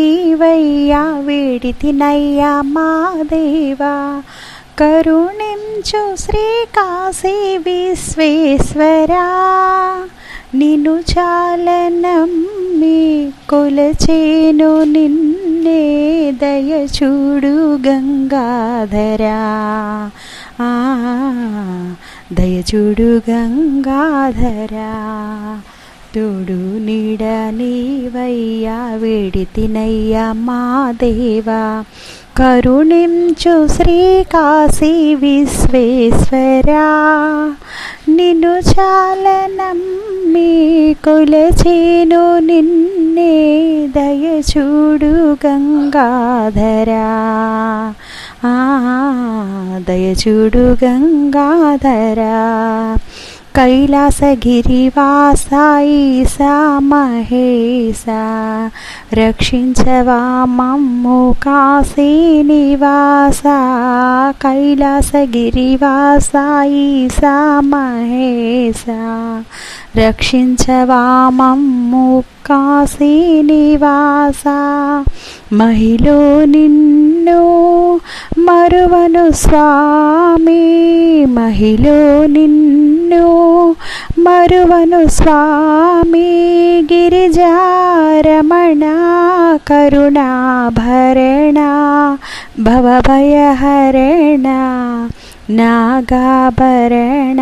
నీవయ్యా వేడితినయ్యా మా దేవా, కరుణించు శ్రీ కాశీ విశ్వేశ్వరా. నిన్ను చాలనమ్మి కొలచేను నిన్నే, దయచూడు గంగాధరా. దయచూడు గంగాధరా. తోడు నీడ నీవయ్యా వేడితినయ్యా మా దేవా, కరుణించు శ్రీ కాశీ విశ్వేశ్వరా. నిన్ను చాలనమ్మి కొలచేను నిన్నే, దయచూడు గంగాధరా. దయచూడు గంగాధరా. కైలాసగిరివాసా ఈశా మహేశా, రక్షించవా మమ్ము కాశీనివాసా. కైలాసగిరివాసా ఈశా మహేశా, రక్షించవా మమ్ము కాశీనివాసా. మహిలో నిన్ను మరువను స్వామి, మహిలో నిన్ను మరువను స్వామి. గిరిజారమణ కరుణాభరణ, భవభయహరణ నాగాభరణ.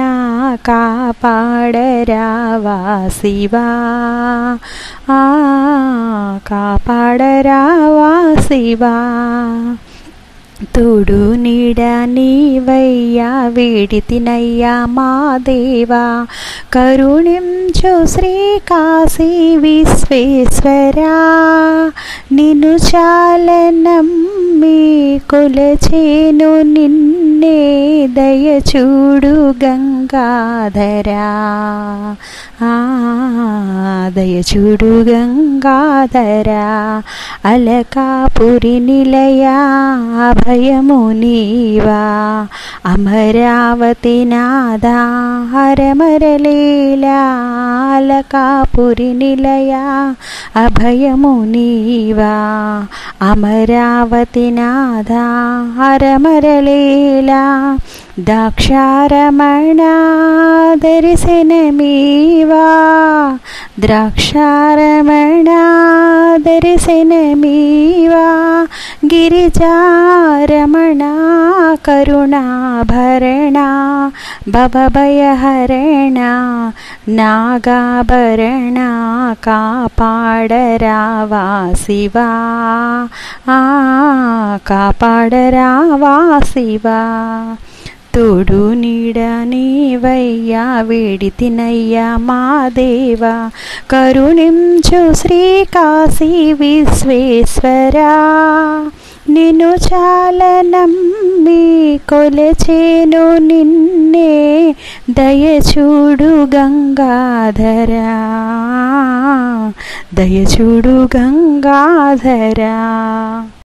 కాపాడరావా శివా, కాపాడరావా శివా. తోడు నీడ నీవయ్యా వేడితినయ్యా మా దేవా, కరుణించు శ్రీ కాశీ విశ్వేశ్వరా. నిన్ను చాలనమ్మి కొలచేను నిన్నే, దయచూడు గంగాధరా. దయచూడు గంగాధరా. అలకాపురి నిలయా అభయము నీవా, అమరావతి నాదా హరమరలీలా. అలకాపురి నిలయా అభయము నీవా, అమరావతి నాదా హరమరలీలా. ద్రాక్షారమణ దర్శనమీవా, ద్రాక్షారమణ దర్శనమీవా. గిరిజారమణ కరుణాభరణ, భవభయహరణ నాగాభరణ. కాపాడరావా శివా, కాపాడరావా శివా. తోడు నీడ నీవయ్యా వేడితినయ్యా మా దేవా, కరుణించు శ్రీ కాశీ విశ్వేశ్వరా. నిన్ను చాలనమ్మి కొలచేను నిన్నే, దయచూడు గంగాధరా. దయచూడు గంగాధరా.